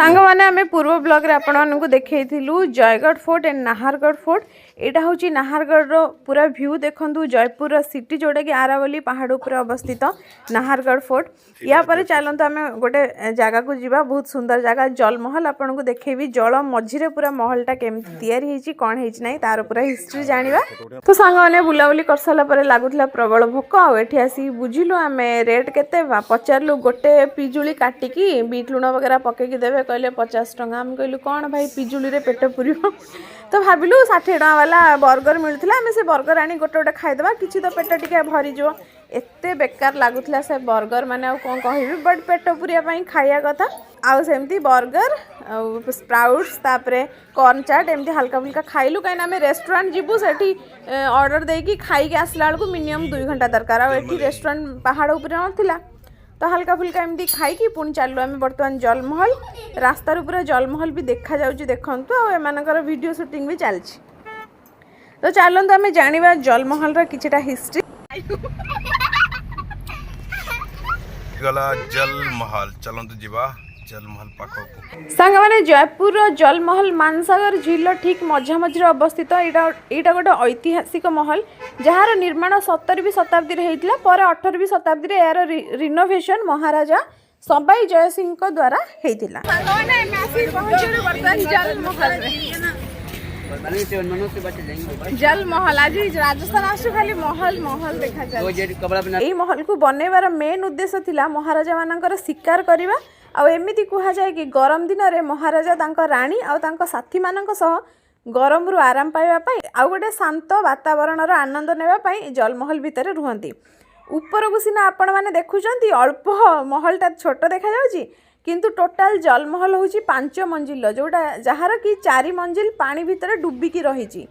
सांग मैंने आम पूर्व ब्लॉग रे आपण मानू देखु Jaigarh fort and Nahargarh fort. यहाँ हूँ नाहरगढ़ पूरा व्यू देखु जयपुर सिटी जोटा कि आरावली पहाड़ उपर अवस्थित नाहरगढ़ फोर्ट। या पर चलते आम गोटे जगह को जीवा बहुत सुंदर जगह जलमहल आपन को देखेबी। जल मझीरे पूरा महलटा केमती तैयारी कौन है तार पूरा हिस्ट्री जाना। तो सांग मैंने बुलाबुली कर सारा लगुला प्रबल भोक आठी आसी बुझिलु आम रेट केते पचारू गोटे पिजुली काटिकी बीट लुण वगैरह पकईकी देवे कहले 50 टंका। आम कहलु कौन भाई पिजुली रे पेट पुर तो भाविलु 60 टंका वाला बर्गर मिलूला आम से बर्गर आनी गोटे गोटे खाईदे किसी तो पेट टी भरीज। एते बेकार लगुला से बर्गर माने आ कौन कह बट पेट पुरिया खाया कथा आउ सेमती बर्गर स्प्राउट्स तापरे कॉर्न चाट एमती हल्का फुल्का खाइलु कहीं आम रेस्टोरेंट जीवु सेठी ऑर्डर देकी खाई आसला बेलू मिनिमम 2 घंटा दरकार आठी रेस्टोरेंट पहाड़ उपर नाला तो हल्का फुल्का एमती खाई पुणी चलू आम बर्तमान जलमहल रास्तार पूरा जलमहल भी देखा जाउची देखंतु आ एमानकर वीडियो शूटिंग भी चलछि। तो चलंतु आम जानिबा जलमहल रा किछटा हिस्ट्री। गला जलमहल चलंतु जीवा जलमहल पाखकु सांग माने जयपुर जलमहल मानसागर झील ठीक मझामझी अवस्थित। यहाँ गोटे ऐतिहासिक महल जार निर्माण 17वीं शताब्दी रे होइतिला पर 18वीं शताब्दी रे यार रिनोवेशन महाराजा सबाई जयसिंह द्वारा होइतिला। सांग माने मैसी पहुंचलु वर्तमान जलमहल रे। जलमहल आज राजस्थान आसु खाली महल महल देखा जाय। एई महल को बनैबार मेन उद्देश्य थिला महाराजा मानकर शिकार करबा आ एमिति कहा जाए कि गरम दिन में महाराजा तांको राणी आ तांको साथी मानक सह गरम रु आराम पाइबा पई आ गोटे शांत वातावरण आनंद नेबा पई जलमहल भितर रुहंती। ऊपर को सिना आपण माने देखुचंती अल्प महलटा छोट देखा जाउची किंतु टोटाल जलमहल होची 5 मंजिल जोटा जहार कि 4 मंजिल पानी भितर डुबिकी रहिची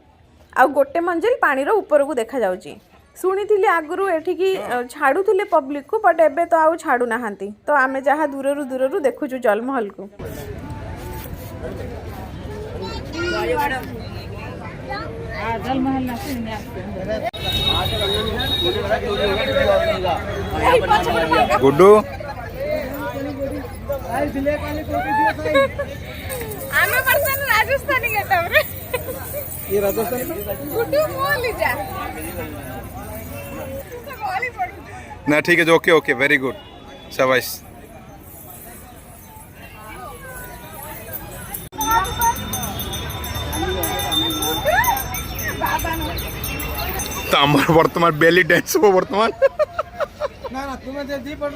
आ गोटे मंजिल पानी रो ऊपर को देखा जाउची। शुणी आगु एठिकी छाड़ुले पब्लिक को बट एबे तो आउ छाड़ू नाहांती तो आमे जहाँ दूररू दूररू देखुचु जलमहल को। गुड्डू आमे पर्सन राजस्थानी गेटम रे ये राजस्थान गुड्डू मोली जा ना ठीक है ओके ओके वेरी गुड शाबाश। तो आमर वर्तमान बेली डांस हो वर्तमान ना ना तुम्हें दे दी पर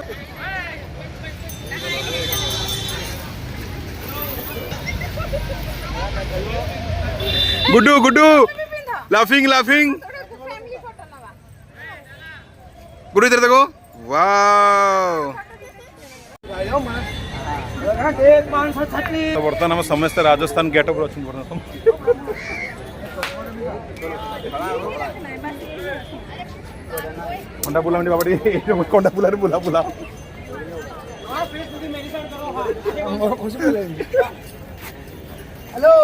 गुड्डू गुड्डू लाफिंग लाफिंग गुड्डू इधर देखो वाव। तो बर्तमान हम समस्त राजस्थान गेटअप कंडा बुला बाबा कंडा बुला बुला बुला हेलो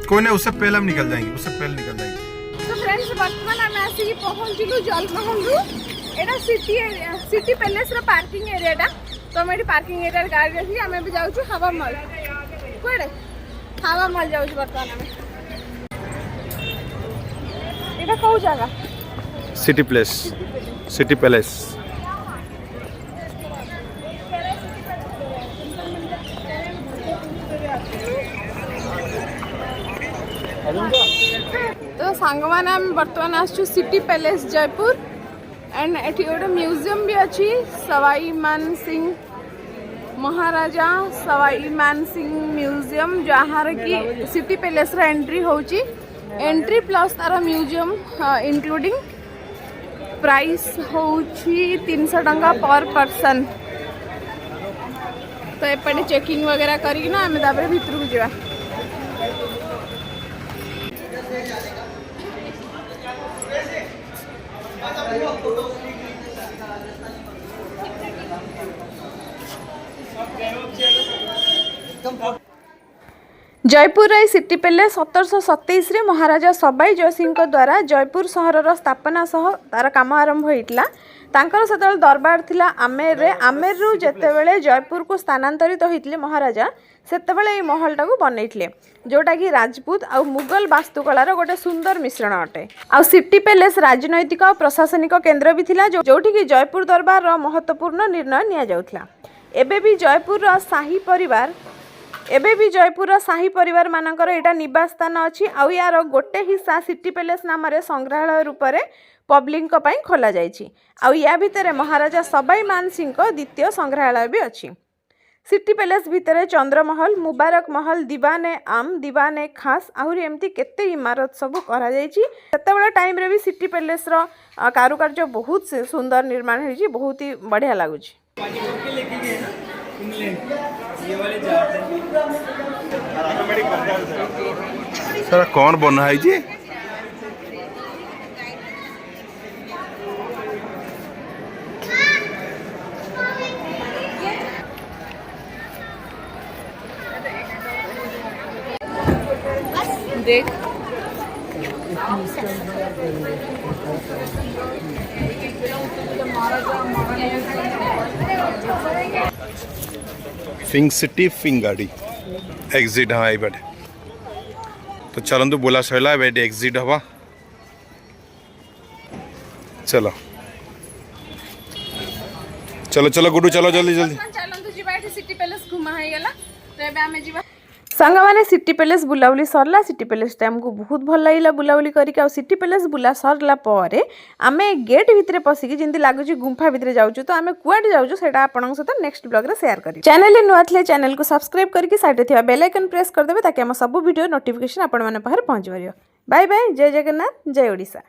कोई नहीं उससे पहले हम निकल जाएंगे उससे पहले निकल जाएंगे। तो फ्रेंड्स वर्तमान आम आसिक पहुँचलु जलमहल रु एटा सिटी पैलेस रो पार्किंग एरियाटा तो हम एटी पार्किंग एरिया गाड़ी रखी आम भी जाऊँ हवा महल कड़े हवा महल जाऊँ बर्तमान आम एटा कौ जगह सिटी प्लेस सिटी पैलेस। तो सांग मैंने आम बर्तमान आसु city palace Jaipur and eighty गोटे म्यूजियम भी अच्छी सवाई मान सिंह महाराजा सवाई मान सिंह म्यूजियम जहाँ की सिटी पैलेस एंट्री होची एंट्री प्लस तार म्यूजियम इंक्लूडिंग प्राइस होउछि 300 टंका पर पर्सन। तो एपटे चेकिंग वगैरह करी ना आम तापर भितर को जावा। जयपुर सिटी पैलेस 1727 रे महाराजा सबाई जयसिंह द्वारा जयपुर सहर स्थापना सह तार काम आरंभ होइतला। तांकर सेतल दरबार थिला आमेर रे। आमेर रु जेतेबेले जयपुर को स्थानांतरित होइतले महाराजा सेतेबेले ए महलटा को बनैतले, जोटा कि राजपूत आ मुगल वास्तुकलार गोटे सुंदर मिश्रण अटे। आ सिटी पैलेस राजनैतिक और प्रशासनिक केन्द्र भी थिला, जोठी कि जयपुर दरबार रो महत्वपूर्ण निर्णय निया जाउथला। एबे भी जयपुर शाही परिवार मानकर एटा निवास स्थान अच्छी। आउ यार गोटे हिस्सा सिटी पैलेस नाम संग्रहालय रूप में पब्लिक खोल जाइछि। आउ या भितर महाराजा सबाई मान सिंह द्वितीय संग्रहालय भी अच्छी। सिटी पैलेस भितर चंद्रमहल, मुबारक महल, दीवाने आम, दीवाने खास आहरी एमती केते इमारत सब करा जाइछि। सेतेबेला टाइम रे भी सिटी पैलेस रो कारुकार्य बहुत सुंदर निर्माण होइछि, बहुत ही बढ़िया लागुछि। सर कौन बना है जी? देख फिंग सिटी फिंग गाड़ी एग्जिट हाँ ये बड़े तो चलंतु बोला सैला बेड एग्जिट हवा। चलो चलो चलो गुडू चलो जल्दी जल्दी चलंतु जिबा सिटी पैलेस घुमा है गेला। तो एबे हमें जिबा संग माने सिटी पैलेस बुलाबुली सरला। सिटी पैलेस टाइम को बहुत भल लगिला बुलाबुली करिक। आ सिटी पैलेस बुला सरला परे आमे गेट भितरे पसिकी जिंदी लागुची गुंफा भितरे जाउछु। तो आमे कुआडे जाउछु सेटा आपनक सहित नेक्स्ट ब्लॉग रे शेयर करी। चैनल नुआ थले चैनल को सब्सक्राइब करके साइड रे थिबा बेल आइकन प्रेस कर देबे ताकि हम सब वीडियो नोटिफिकेशन आपन माने पाखर पहुंच परियो। बाय बाय, जय जगन्नाथ, जय ओडिशा।